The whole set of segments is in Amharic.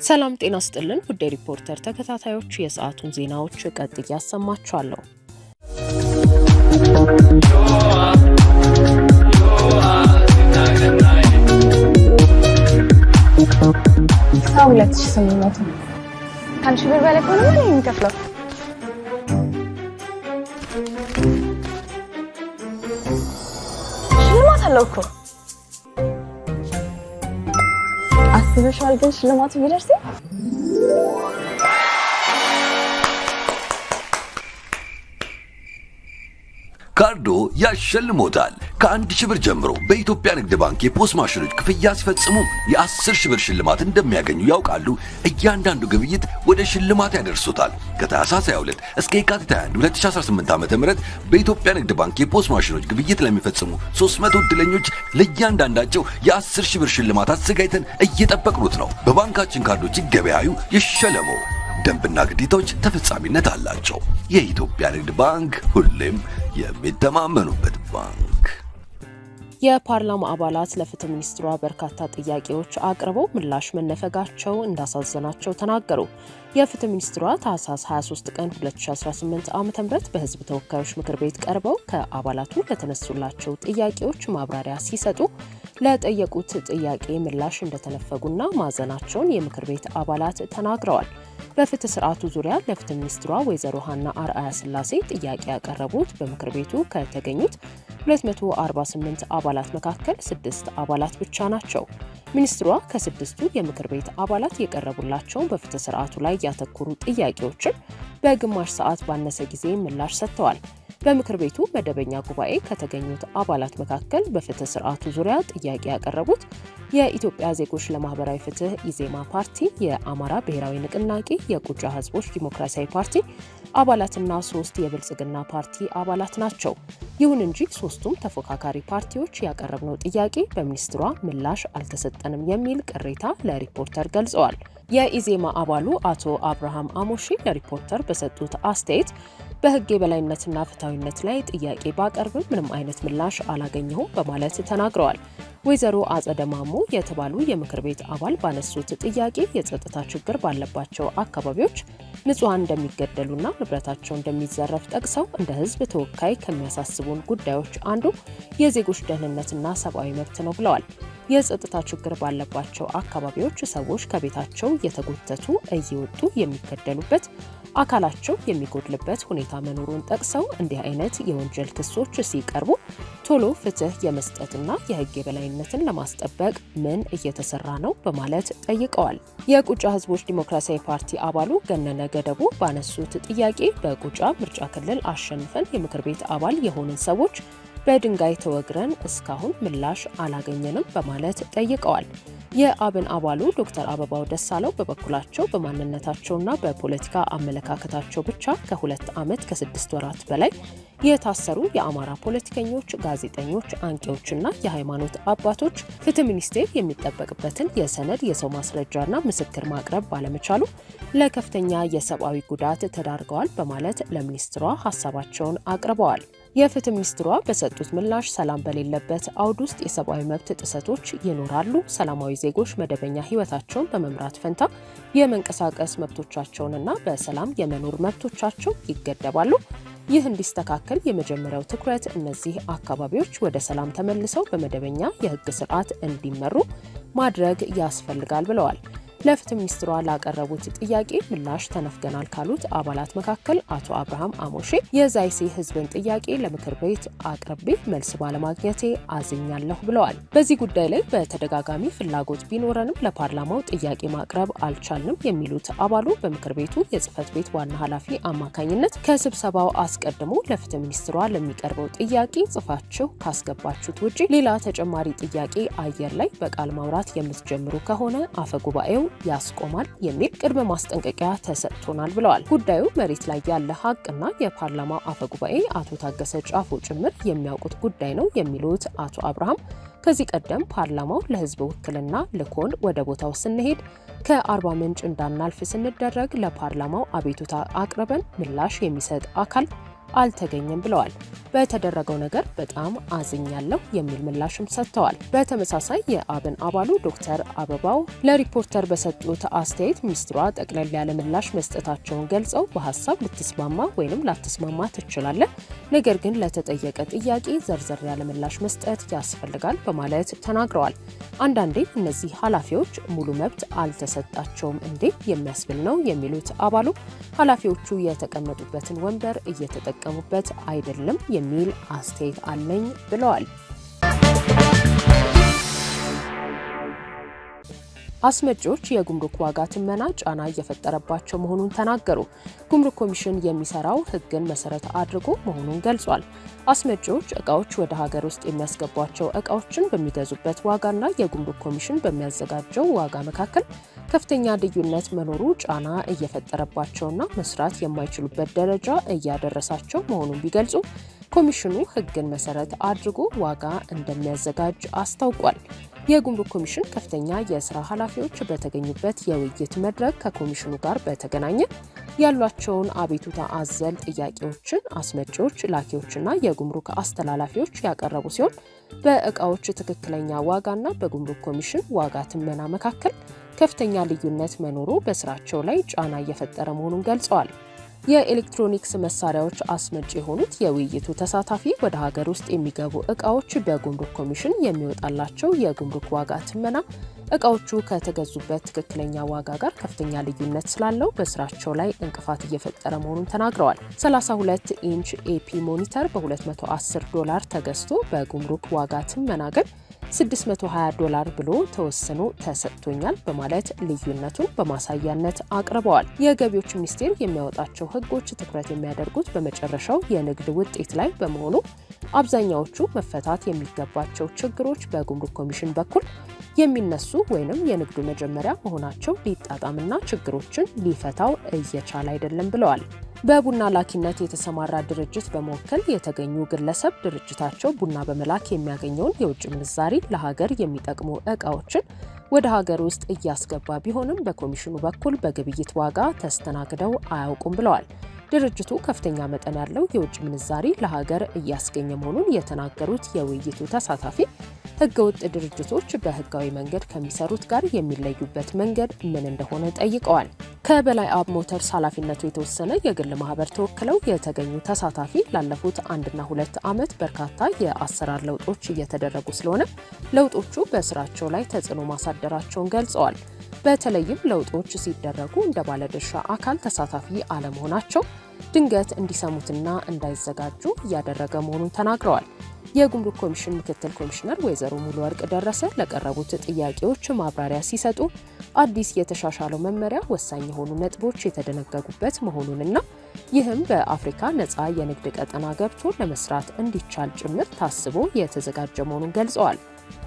ሰላም ጤና ስጥልን ውድ ሪፖርተር ተከታታዮች የሰዓቱን ዜናዎች ቀጥዬ ያሰማችኋለሁ። ሰው 2800 ከአንቺ ብር በላይ ሆነ ማለት የሚከፍለው ሽልማት አለው እኮ አስበሽዋል? ግን ሽልማቱ ቢደርስ ካርዶ ያሸልሞታል። ከ1000 ብር ጀምሮ በኢትዮጵያ ንግድ ባንክ የፖስ ማሽኖች ክፍያ ሲፈጽሙ የ10,000 ብር ሽልማት እንደሚያገኙ ያውቃሉ? እያንዳንዱ ግብይት ወደ ሽልማት ያደርሱታል። ከታህሳስ 22 እስከ የካቲት 21 2018 ዓ.ም በኢትዮጵያ ንግድ ባንክ የፖስ ማሽኖች ግብይት ለሚፈጽሙ 300 ዕድለኞች ለእያንዳንዳቸው የ10,000 ብር ሽልማት አዘጋጅተን እየጠበቅኑት ነው። በባንካችን ካርዶች ይገበያዩ፣ ይሸለሙ። ደንብና ግዴታዎች ተፈጻሚነት አላቸው። የኢትዮጵያ ንግድ ባንክ ሁሌም የሚተማመኑበት ባንክ። የፓርላማ አባላት ለፍትህ ሚኒስትሯ በርካታ ጥያቄዎች አቅርበው ምላሽ መነፈጋቸው እንዳሳዘናቸው ተናገሩ። የፍትህ ሚኒስትሯ ታህሳስ 23 ቀን 2018 ዓ.ም በህዝብ ተወካዮች ምክር ቤት ቀርበው ከአባላቱ ለተነሱላቸው ጥያቄዎች ማብራሪያ ሲሰጡ ለጠየቁት ጥያቄ ምላሽ እንደተነፈጉና ማዘናቸውን የምክር ቤት አባላት ተናግረዋል። በፍትህ ስርዓቱ ዙሪያ ለፍትህ ሚኒስትሯ ወይዘሮ ሀና አርአያ ስላሴ ጥያቄ ያቀረቡት በምክር ቤቱ ከተገኙት 248 አባላት መካከል 6 አባላት ብቻ ናቸው። ሚኒስትሯ ከ6ቱ የምክር ቤት አባላት የቀረቡላቸውን በፍትህ ስርዓቱ ላይ ያተኮሩ ጥያቄዎችን በግማሽ ሰዓት ባነሰ ጊዜ ምላሽ ሰጥተዋል። በምክር ቤቱ መደበኛ ጉባኤ ከተገኙት አባላት መካከል በፍትህ ስርዓቱ ዙሪያ ጥያቄ ያቀረቡት የኢትዮጵያ ዜጎች ለማህበራዊ ፍትህ ኢዜማ ፓርቲ፣ የአማራ ብሔራዊ ንቅናቄ፣ የቁጫ ህዝቦች ዲሞክራሲያዊ ፓርቲ አባላትና 3 የብልጽግና ፓርቲ አባላት ናቸው። ይሁን እንጂ 3ቱም ተፎካካሪ ፓርቲዎች ያቀረብነው ጥያቄ በሚኒስትሯ ምላሽ አልተሰጠንም የሚል ቅሬታ ለሪፖርተር ገልጸዋል። የኢዜማ አባሉ አቶ አብርሃም አሞሺ ለሪፖርተር በሰጡት አስተያየት በህግ የበላይነትና ፍትሐዊነት ላይ ጥያቄ ባቀርብም ምንም አይነት ምላሽ አላገኘሁም በማለት ተናግረዋል። ወይዘሮ አጸደ ማሞ የተባሉ የምክር ቤት አባል ባነሱት ጥያቄ የጸጥታ ችግር ባለባቸው አካባቢዎች ንጹሃን እንደሚገደሉና ንብረታቸው እንደሚዘረፍ ጠቅሰው እንደ ህዝብ ተወካይ ከሚያሳስቡን ጉዳዮች አንዱ የዜጎች ደህንነትና ሰብአዊ መብት ነው ብለዋል። የጸጥታ ችግር ባለባቸው አካባቢዎች ሰዎች ከቤታቸው እየተጎተቱ እየወጡ የሚገደሉበት፣ አካላቸው የሚጎድልበት ሁኔታ መኖሩን ጠቅሰው እንዲህ አይነት የወንጀል ክሶች ሲቀርቡ ቶሎ ፍትህ የመስጠትና የህግ የበላይነትን ለማስጠበቅ ምን እየተሰራ ነው በማለት ጠይቀዋል። የቁጫ ህዝቦች ዲሞክራሲያዊ ፓርቲ አባሉ ገነነ ገደቡ ባነሱት ጥያቄ በቁጫ ምርጫ ክልል አሸንፈን የምክር ቤት አባል የሆንን ሰዎች በድንጋይ ተወግረን እስካሁን ምላሽ አላገኘንም በማለት ጠይቀዋል። የአብን አባሉ ዶክተር አበባው ደሳለው በበኩላቸው በማንነታቸውና በፖለቲካ አመለካከታቸው ብቻ ከ2 ዓመት ከ6 ወራት በላይ የታሰሩ የአማራ ፖለቲከኞች፣ ጋዜጠኞች፣ አንቂዎችና የሃይማኖት አባቶች ፍትህ ሚኒስቴር የሚጠበቅበትን የሰነድ የሰው ማስረጃና ምስክር ማቅረብ ባለመቻሉ ለከፍተኛ የሰብአዊ ጉዳት ተዳርገዋል በማለት ለሚኒስትሯ ሀሳባቸውን አቅርበዋል። የፍትህ ሚኒስትሯ በሰጡት ምላሽ ሰላም በሌለበት አውድ ውስጥ የሰብአዊ መብት ጥሰቶች ይኖራሉ። ሰላማዊ ዜጎች መደበኛ ህይወታቸውን በመምራት ፈንታ የመንቀሳቀስ መብቶቻቸውንና በሰላም የመኖር መብቶቻቸው ይገደባሉ። ይህ እንዲስተካከል የመጀመሪያው ትኩረት እነዚህ አካባቢዎች ወደ ሰላም ተመልሰው በመደበኛ የህግ ስርዓት እንዲመሩ ማድረግ ያስፈልጋል ብለዋል። ለፍትህ ሚኒስትሯ ላቀረቡት ጥያቄ ምላሽ ተነፍገናል ካሉት አባላት መካከል አቶ አብርሃም አሞሼ የዛይሴ ህዝብን ጥያቄ ለምክር ቤት አቅርቤ መልስ ባለማግኘቴ አዝኛለሁ ብለዋል። በዚህ ጉዳይ ላይ በተደጋጋሚ ፍላጎት ቢኖረንም ለፓርላማው ጥያቄ ማቅረብ አልቻልንም የሚሉት አባሉ በምክር ቤቱ የጽህፈት ቤት ዋና ኃላፊ አማካኝነት ከስብሰባው አስቀድሞ ለፍትህ ሚኒስትሯ ለሚቀርበው ጥያቄ ጽፋችሁ ካስገባችሁት ውጪ ሌላ ተጨማሪ ጥያቄ አየር ላይ በቃል ማውራት የምትጀምሩ ከሆነ አፈጉባኤው ያስቆማል የሚል ቅድመ ማስጠንቀቂያ ተሰጥቶናል ብለዋል። ጉዳዩ መሬት ላይ ያለ ሀቅና የፓርላማው አፈጉባኤ አቶ ታገሰ ጫፎ ጭምር የሚያውቁት ጉዳይ ነው የሚሉት አቶ አብርሃም ከዚህ ቀደም ፓርላማው ለህዝብ ውክልና ልኮን ወደ ቦታው ስንሄድ ከአርባ ምንጭ እንዳናልፍ ስንደረግ ለፓርላማው አቤቱታ አቅርበን ምላሽ የሚሰጥ አካል አልተገኘም ብለዋል። በተደረገው ነገር በጣም አዝኛለሁ የሚል ምላሽም ሰጥተዋል። በተመሳሳይ የአብን አባሉ ዶክተር አበባው ለሪፖርተር በሰጡት አስተያየት ሚኒስትሯ ጠቅለል ያለ ምላሽ መስጠታቸውን ገልጸው በሀሳብ ልትስማማ ወይም ላትስማማ ትችላለህ፣ ነገር ግን ለተጠየቀ ጥያቄ ዘርዘር ያለ ምላሽ መስጠት ያስፈልጋል በማለት ተናግረዋል። አንዳንዴ እነዚህ ኃላፊዎች ሙሉ መብት አልተሰጣቸውም እንዴ የሚያስብል ነው የሚሉት አባሉ ኃላፊዎቹ የተቀመጡበትን ወንበር እየተጠቀሙበት አይደለም የሚል አስተያየት አለኝ ብለዋል። አስመጪዎች የጉምሩክ ዋጋ ትመና ጫና እየፈጠረባቸው መሆኑን ተናገሩ። ጉምሩክ ኮሚሽን የሚሰራው ሕግን መሰረት አድርጎ መሆኑን ገልጿል። አስመጪዎች እቃዎች ወደ ሀገር ውስጥ የሚያስገቧቸው እቃዎችን በሚገዙበት ዋጋና የጉምሩክ ኮሚሽን በሚያዘጋጀው ዋጋ መካከል ከፍተኛ ልዩነት መኖሩ ጫና እየፈጠረባቸውና መስራት የማይችሉበት ደረጃ እያደረሳቸው መሆኑን ቢገልጹ ኮሚሽኑ ሕግን መሰረት አድርጎ ዋጋ እንደሚያዘጋጅ አስታውቋል። የጉምሩክ ኮሚሽን ከፍተኛ የስራ ኃላፊዎች በተገኙበት የውይይት መድረክ ከኮሚሽኑ ጋር በተገናኘ ያሏቸውን አቤቱታ አዘል ጥያቄዎችን አስመጪዎች፣ ላኪዎችና የጉምሩክ አስተላላፊዎች ያቀረቡ ሲሆን በእቃዎች ትክክለኛ ዋጋና በጉምሩክ ኮሚሽን ዋጋ ትመና መካከል ከፍተኛ ልዩነት መኖሩ በስራቸው ላይ ጫና እየፈጠረ መሆኑን ገልጸዋል። የኤሌክትሮኒክስ መሳሪያዎች አስመጪ የሆኑት የውይይቱ ተሳታፊ ወደ ሀገር ውስጥ የሚገቡ እቃዎች በጉምሩክ ኮሚሽን የሚወጣላቸው የጉምሩክ ዋጋ ትመና እቃዎቹ ከተገዙበት ትክክለኛ ዋጋ ጋር ከፍተኛ ልዩነት ስላለው በስራቸው ላይ እንቅፋት እየፈጠረ መሆኑን ተናግረዋል። 32 ኢንች ኤፒ ሞኒተር $210 ተገዝቶ በጉምሩክ ዋጋ ትመና ግን $620 ብሎ ተወስኖ ተሰጥቶኛል በማለት ልዩነቱን በማሳያነት አቅርበዋል። የገቢዎች ሚኒስቴር የሚያወጣቸው ሕጎች ትኩረት የሚያደርጉት በመጨረሻው የንግድ ውጤት ላይ በመሆኑ አብዛኛዎቹ መፈታት የሚገባቸው ችግሮች በጉምሩክ ኮሚሽን በኩል የሚነሱ ወይንም የንግዱ መጀመሪያ መሆናቸው ሊጣጣምና ችግሮችን ሊፈታው እየቻለ አይደለም ብለዋል። በቡና ላኪነት የተሰማራ ድርጅት በመወከል የተገኙ ግለሰብ ድርጅታቸው ቡና በመላክ የሚያገኘውን የውጭ ምንዛሪ ለሀገር የሚጠቅሙ እቃዎችን ወደ ሀገር ውስጥ እያስገባ ቢሆንም በኮሚሽኑ በኩል በግብይት ዋጋ ተስተናግደው አያውቁም ብለዋል። ድርጅቱ ከፍተኛ መጠን ያለው የውጭ ምንዛሪ ለሀገር እያስገኘ መሆኑን የተናገሩት የውይይቱ ተሳታፊ ህገወጥ ድርጅቶች በህጋዊ መንገድ ከሚሰሩት ጋር የሚለዩበት መንገድ ምን እንደሆነ ጠይቀዋል። ከበላይ አብ ሞተርስ ኃላፊነቱ የተወሰነ የግል ማህበር ተወክለው የተገኙ ተሳታፊ ላለፉት 1.2 ዓመት በርካታ የአሰራር ለውጦች እየተደረጉ ስለሆነ ለውጦቹ በስራቸው ላይ ተጽዕኖ ማሳደራቸውን ገልጸዋል። በተለይም ለውጦች ሲደረጉ እንደ ባለድርሻ አካል ተሳታፊ አለመሆናቸው ድንገት እንዲሰሙትና እንዳይዘጋጁ እያደረገ መሆኑን ተናግረዋል። የጉምሩክ ኮሚሽን ምክትል ኮሚሽነር ወይዘሮ ሙሉ ወርቅ ደረሰ ለቀረቡት ጥያቄዎች ማብራሪያ ሲሰጡ አዲስ የተሻሻለው መመሪያ ወሳኝ የሆኑ ነጥቦች የተደነገጉበት መሆኑንና ይህም በአፍሪካ ነፃ የንግድ ቀጠና ገብቶ ለመስራት እንዲቻል ጭምር ታስቦ የተዘጋጀ መሆኑን ገልጸዋል።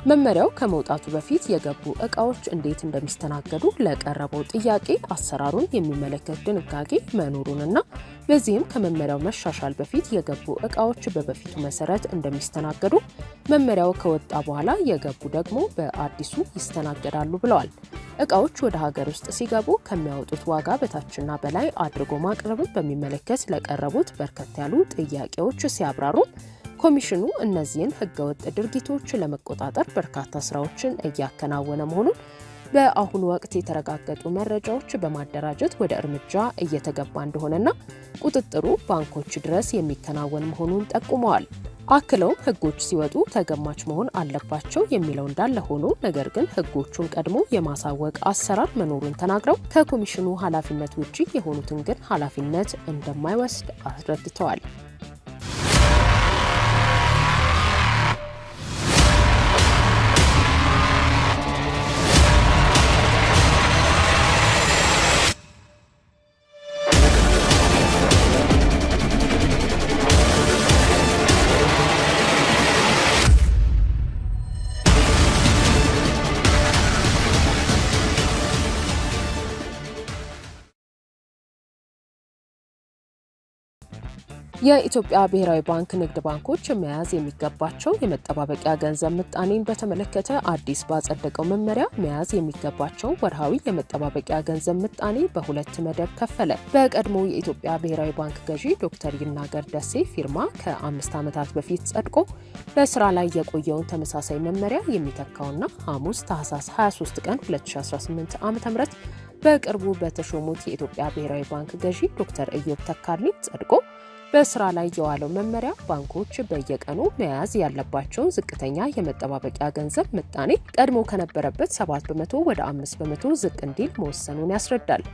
መመሪያው ከመውጣቱ በፊት የገቡ እቃዎች እንዴት እንደሚስተናገዱ ለቀረበው ጥያቄ አሰራሩን የሚመለከት ድንጋጌ መኖሩንና በዚህም ከመመሪያው መሻሻል በፊት የገቡ እቃዎች በበፊቱ መሰረት እንደሚስተናገዱ፣ መመሪያው ከወጣ በኋላ የገቡ ደግሞ በአዲሱ ይስተናገዳሉ ብለዋል። እቃዎች ወደ ሀገር ውስጥ ሲገቡ ከሚያወጡት ዋጋ በታችና በላይ አድርጎ ማቅረብን በሚመለከት ለቀረቡት በርከት ያሉ ጥያቄዎች ሲያብራሩ ኮሚሽኑ እነዚህን ህገወጥ ድርጊቶች ለመቆጣጠር በርካታ ስራዎችን እያከናወነ መሆኑን፣ በአሁኑ ወቅት የተረጋገጡ መረጃዎች በማደራጀት ወደ እርምጃ እየተገባ እንደሆነና ቁጥጥሩ ባንኮች ድረስ የሚከናወን መሆኑን ጠቁመዋል። አክለውም ህጎች ሲወጡ ተገማች መሆን አለባቸው የሚለው እንዳለ ሆኖ ነገር ግን ህጎቹን ቀድሞ የማሳወቅ አሰራር መኖሩን ተናግረው ከኮሚሽኑ ኃላፊነት ውጪ የሆኑትን ግን ኃላፊነት እንደማይወስድ አስረድተዋል። የኢትዮጵያ ብሔራዊ ባንክ ንግድ ባንኮች መያዝ የሚገባቸው የመጠባበቂያ ገንዘብ ምጣኔን በተመለከተ አዲስ ባጸደቀው መመሪያ መያዝ የሚገባቸው ወርሃዊ የመጠባበቂያ ገንዘብ ምጣኔ በሁለት መደብ ከፈለ። በቀድሞው የኢትዮጵያ ብሔራዊ ባንክ ገዢ ዶክተር ይናገር ደሴ ፊርማ ከ5 ዓመታት በፊት ጸድቆ በስራ ላይ የቆየውን ተመሳሳይ መመሪያ የሚተካውና ሐሙስ ታህሳስ 23 ቀን 2018 ዓ.ም በቅርቡ በተሾሙት የኢትዮጵያ ብሔራዊ ባንክ ገዢ ዶክተር ኢዮብ ተካልኝ ጸድቆ በስራ ላይ የዋለው መመሪያ ባንኮች በየቀኑ መያዝ ያለባቸው ዝቅተኛ የመጠባበቂያ ገንዘብ ምጣኔ ቀድሞ ከነበረበት 7 በመቶ ወደ 5 በመቶ ዝቅ እንዲል መወሰኑን ያስረዳል።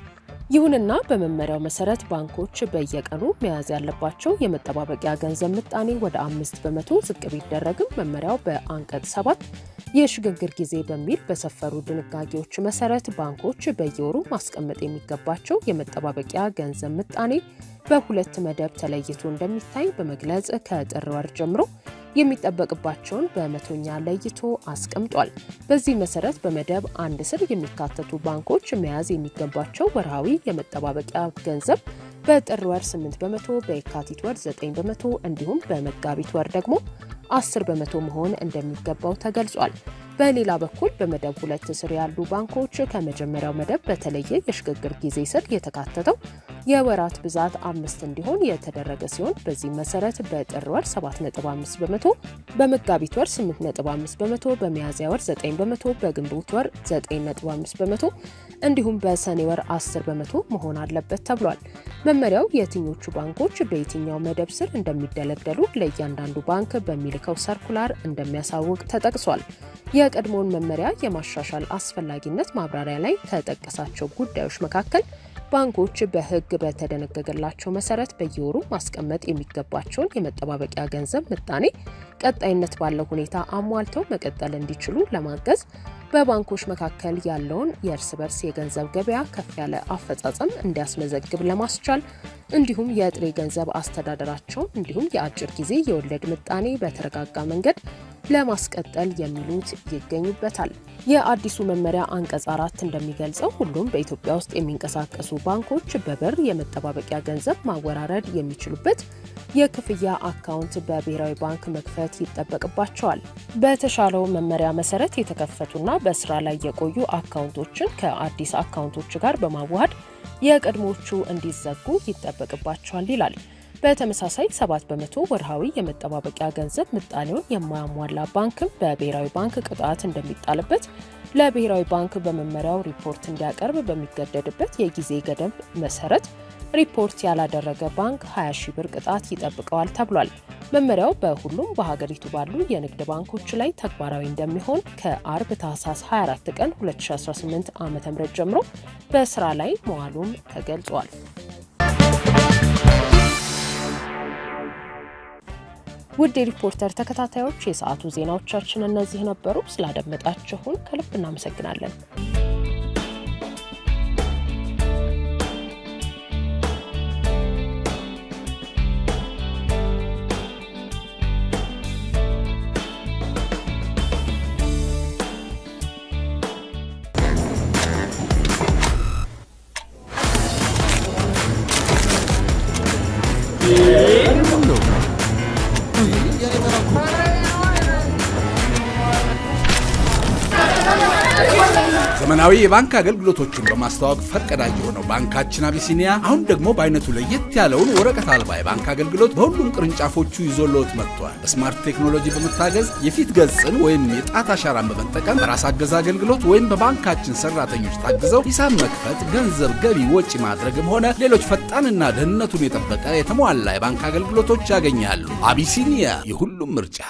ይሁንና በመመሪያው መሰረት ባንኮች በየቀኑ መያዝ ያለባቸው የመጠባበቂያ ገንዘብ ምጣኔ ወደ 5 በመቶ ዝቅ ቢደረግም መመሪያው በአንቀጽ 7 የሽግግር ጊዜ በሚል በሰፈሩ ድንጋጌዎች መሰረት ባንኮች በየወሩ ማስቀመጥ የሚገባቸው የመጠባበቂያ ገንዘብ ምጣኔ በሁለት መደብ ተለይቶ እንደሚታይ በመግለጽ ከጥር ወር ጀምሮ የሚጠበቅባቸውን በመቶኛ ለይቶ አስቀምጧል። በዚህ መሰረት በመደብ 1 ስር የሚካተቱ ባንኮች መያዝ የሚገባቸው ወርሃዊ የመጠባበቂያ ገንዘብ በጥር ወር 8 በመቶ፣ በየካቲት ወር 9 በመቶ እንዲሁም በመጋቢት ወር ደግሞ 10 በመቶ መሆን እንደሚገባው ተገልጿል። በሌላ በኩል በመደብ 2 ስር ያሉ ባንኮች ከመጀመሪያው መደብ በተለየ የሽግግር ጊዜ ስር የተካተተው የወራት ብዛት 5 እንዲሆን የተደረገ ሲሆን በዚህ መሰረት በጥር ወር 7.5 በመቶ፣ በመጋቢት ወር 8.5 በመቶ፣ በሚያዝያ ወር 9 በመቶ፣ በግንቦት ወር 9.5 በመቶ እንዲሁም በሰኔ ወር 10 በመቶ መሆን አለበት ተብሏል። መመሪያው የትኞቹ ባንኮች በየትኛው መደብ ስር እንደሚደለደሉ ለእያንዳንዱ ባንክ በሚልከው ሰርኩላር እንደሚያሳውቅ ተጠቅሷል። የቀድሞውን መመሪያ የማሻሻል አስፈላጊነት ማብራሪያ ላይ ከጠቀሳቸው ጉዳዮች መካከል ባንኮች በሕግ በተደነገገላቸው መሰረት በየወሩ ማስቀመጥ የሚገባቸውን የመጠባበቂያ ገንዘብ ምጣኔ ቀጣይነት ባለው ሁኔታ አሟልተው መቀጠል እንዲችሉ ለማገዝ በባንኮች መካከል ያለውን የእርስ በርስ የገንዘብ ገበያ ከፍ ያለ አፈጻጸም እንዲያስመዘግብ ለማስቻል እንዲሁም የጥሬ ገንዘብ አስተዳደራቸውን እንዲሁም የአጭር ጊዜ የወለድ ምጣኔ በተረጋጋ መንገድ ለማስቀጠል የሚሉት ይገኙበታል። የአዲሱ መመሪያ አንቀጽ 4 እንደሚገልጸው ሁሉም በኢትዮጵያ ውስጥ የሚንቀሳቀሱ ባንኮች በብር የመጠባበቂያ ገንዘብ ማወራረድ የሚችሉበት የክፍያ አካውንት በብሔራዊ ባንክ መክፈት ይጠበቅባቸዋል። በተሻለው መመሪያ መሰረት የተከፈቱና በስራ ላይ የቆዩ አካውንቶችን ከአዲስ አካውንቶች ጋር በማዋሃድ የቀድሞቹ እንዲዘጉ ይጠበቅባቸዋል ይላል። በተመሳሳይ 7 በመቶ ወርሃዊ የመጠባበቂያ ገንዘብ ምጣኔውን የማያሟላ ባንክም በብሔራዊ ባንክ ቅጣት እንደሚጣልበት ለብሔራዊ ባንክ በመመሪያው ሪፖርት እንዲያቀርብ በሚገደድበት የጊዜ ገደብ መሰረት ሪፖርት ያላደረገ ባንክ 20 ሺህ ብር ቅጣት ይጠብቀዋል ተብሏል። መመሪያው በሁሉም በሀገሪቱ ባሉ የንግድ ባንኮች ላይ ተግባራዊ እንደሚሆን ከአርብ ታህሳስ 24 ቀን 2018 ዓ.ም ጀምሮ በስራ ላይ መዋሉም ተገልጿል። ውድ የሪፖርተር ተከታታዮች የሰዓቱ ዜናዎቻችን እነዚህ ነበሩ። ስላደመጣችሁን ከልብ እናመሰግናለን። ዘመናዊ የባንክ አገልግሎቶችን በማስተዋወቅ ፈርቀዳጅ የሆነው ባንካችን አቢሲኒያ አሁን ደግሞ በአይነቱ ለየት ያለውን ወረቀት አልባ የባንክ አገልግሎት በሁሉም ቅርንጫፎቹ ይዞልዎት መጥቷል። በስማርት ቴክኖሎጂ በመታገዝ የፊት ገጽን ወይም የጣት አሻራን በመጠቀም በራስ አገዝ አገልግሎት ወይም በባንካችን ሰራተኞች ታግዘው ሂሳብ መክፈት፣ ገንዘብ ገቢ ወጪ ማድረግም ሆነ ሌሎች ፈጣንና ደህንነቱን የጠበቀ የተሟላ የባንክ አገልግሎቶች ያገኛሉ። አቢሲኒያ የሁሉም ምርጫ።